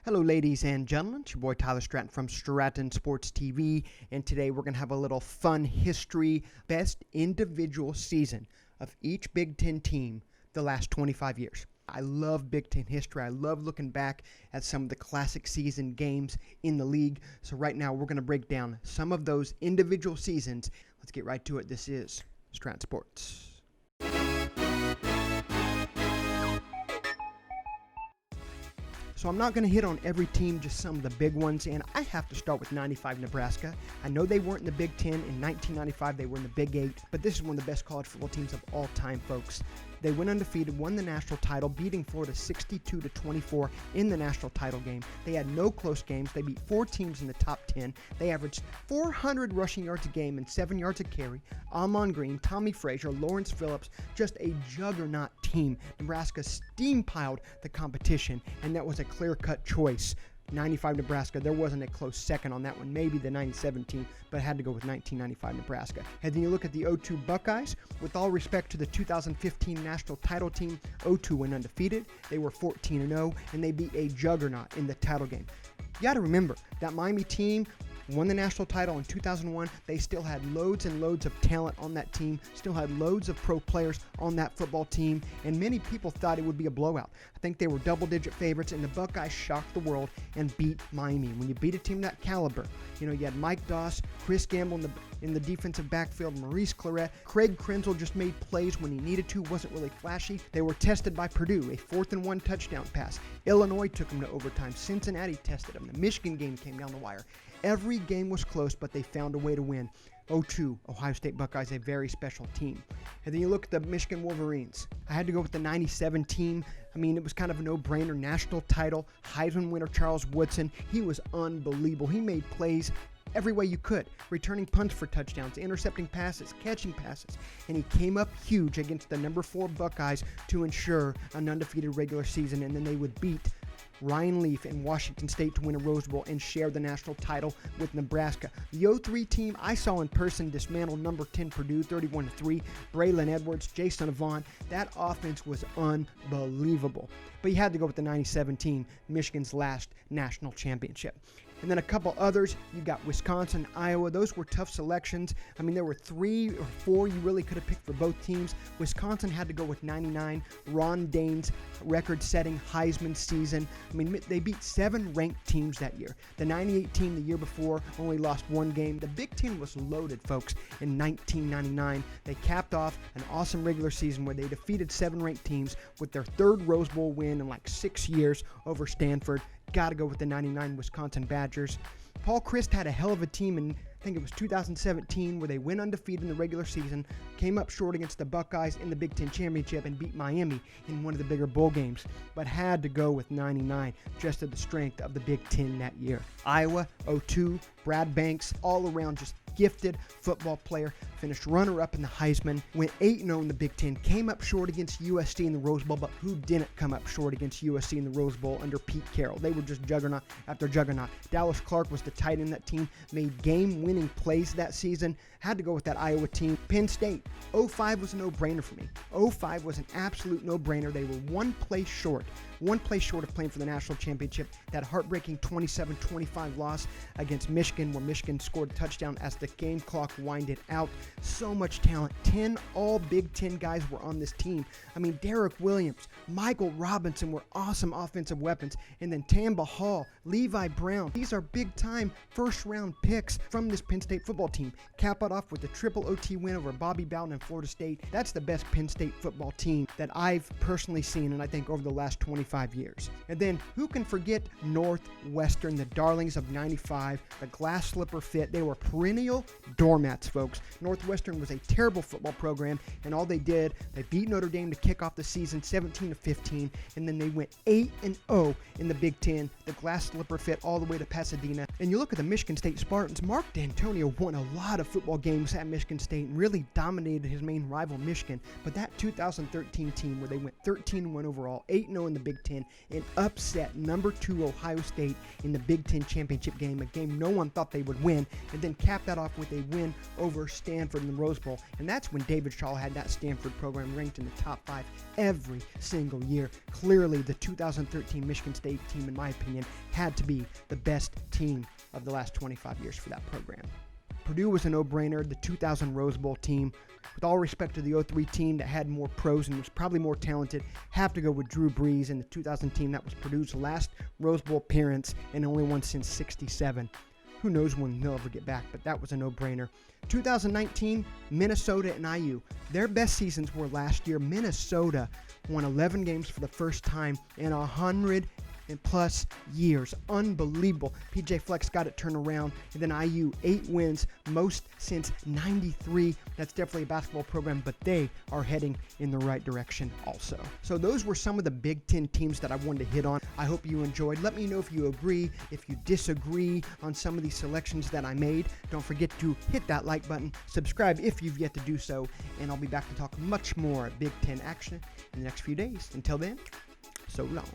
Hello, ladies and gentlemen. It's your boy Tyler Stratton from Stratton Sports TV, and today we're going to have a little fun history, best individual season of each Big Ten team the last 25 years. I love Big Ten history. I love looking back at some of the classic season games in the league. So right now we're going to break down some of those individual seasons. Let's get right to it. This is Stratton Sports. So I'm not going to hit on every team, just some of the big ones, and I have to start with 95 Nebraska. I know they weren't in the Big Ten. In 1995, they were in the Big 8, but this is one of the best college football teams of all time, folks. They went undefeated, won the national title, beating Florida 62-24 in the national title game. They had no close games. They beat 4 teams in the top 10. They averaged 400 rushing yards a game and 7 yards a carry. Amon Green, Tommy Frazier, Lawrence Phillips, just a juggernaut team. Nebraska steampiled the competition, and that was a clear-cut choice. 95 Nebraska, there wasn't a close second on that one, maybe the 97 team, but I had to go with 1995 Nebraska. And then you look at the 02 Buckeyes. With all respect to the 2015 national title team, 02 went undefeated. They were 14-0, and they beat a juggernaut in the title game. You got to remember, that Miami team won the national title in 2001. They still had loads and loads of talent on that team, still had loads of pro players on that football team, and many people thought it would be a blowout. I think they were double-digit favorites, and the Buckeyes shocked the world and beat Miami. When you beat a team that caliber, you had Mike Doss, Chris Gamble in the defensive backfield, Maurice Claret, Craig Krenzel just made plays when he needed to, wasn't really flashy. They were tested by Purdue, a 4th-and-1 touchdown pass. Illinois took them to overtime. Cincinnati tested them. The Michigan game came down the wire. Every game was close, but they found a way to win. 02, Ohio State Buckeyes, a very special team. And then you look at the Michigan Wolverines. I had to go with the 97 team. I mean, it was kind of a no-brainer. National title, Heisman winner Charles Woodson. He was unbelievable. He made plays every way you could, returning punts for touchdowns, intercepting passes, catching passes, and he came up huge against the number 4 Buckeyes to ensure an undefeated regular season, and then they would beat Ryan Leaf and Washington State to win a Rose Bowl and share the national title with Nebraska. The 03 team I saw in person dismantle number 10 Purdue 31-3. Braylon Edwards, Jason Avant. That offense was unbelievable. But you had to go with the 97 team, Michigan's last national championship. And then a couple others. You got Wisconsin, Iowa. Those were tough selections. I mean, there were 3 or 4 you really could have picked for both teams. Wisconsin had to go with 99. Ron Dayne's record-setting Heisman season. I mean, they beat 7 ranked teams that year. The 98 team the year before only lost 1 game. The Big Ten was loaded, folks, in 1999. They capped off an awesome regular season where they defeated 7 ranked teams with their 3rd Rose Bowl win in like 6 years over Stanford. Got to go with the 99 Wisconsin Badgers. Paul Chryst had a hell of a team in, I think it was 2017, where they went undefeated in the regular season, came up short against the Buckeyes in the Big Ten Championship, and beat Miami in one of the bigger bowl games, but had to go with 99 just to the strength of the Big Ten that year. Iowa, 02, Brad Banks, all around just gifted football player, finished runner-up in the Heisman, went 8-0 in the Big Ten, came up short against USC in the Rose Bowl, but who didn't come up short against USC in the Rose Bowl under Pete Carroll? They were just juggernaut after juggernaut. Dallas Clark was the tight end that team, made game-winning plays that season. Had to go with that Iowa team. Penn State, 05 was a no-brainer for me. 05 was an absolute no-brainer. They were one play short of playing for the national championship. That heartbreaking 27-25 loss against Michigan, where Michigan scored a touchdown as the game clock winded out. So much talent. 10 all Big Ten guys were on this team. I mean, Derek Williams, Michael Robinson were awesome offensive weapons. And then Tamba Hall, Levi Brown. These are big-time first-round picks from this Penn State football team. Cap it off with the triple OT win over Bobby Bowden and Florida State. That's the best Penn State football team that I've personally seen, and I think over the last 25 years. And then who can forget Northwestern, the darlings of 95, the glass slipper fit. They were perennial doormats, folks. Northwestern was a terrible football program, and all they did, they beat Notre Dame to kick off the season 17-15, and then they went 8-0 in the Big Ten. The glass slipper fit all the way to Pasadena. And you look at the Michigan State Spartans. Mark D'Antonio won a lot of football games at Michigan State and really dominated his main rival, Michigan. But that 2013 team where they went 13-1 overall, 8-0 in the Big Big Ten and upset number 2 Ohio State in the Big Ten championship game, a game no one thought they would win, and then cap that off with a win over Stanford in the Rose Bowl. And that's when David Shaw had that Stanford program ranked in the top 5 every single year. Clearly, the 2013 Michigan State team, in my opinion, had to be the best team of the last 25 years for that program. Purdue was a no-brainer. The 2000 Rose Bowl team, with all respect to the 03 team that had more pros and was probably more talented, have to go with Drew Brees and the 2000 team. That was Purdue's last Rose Bowl appearance and only one since '67. Who knows when they'll ever get back, but that was a no-brainer. 2019, Minnesota and IU. Their best seasons were last year. Minnesota won 11 games for the first time in 100+ years. Unbelievable. PJ Flex got it turned around. And then IU, 8 wins, most since '93. That's definitely a basketball program, but they are heading in the right direction also. So those were some of the Big Ten teams that I wanted to hit on. I hope you enjoyed. Let me know if you agree, if you disagree on some of these selections that I made. Don't forget to hit that like button, subscribe if you've yet to do so, and I'll be back to talk much more Big Ten action in the next few days. Until then, so long.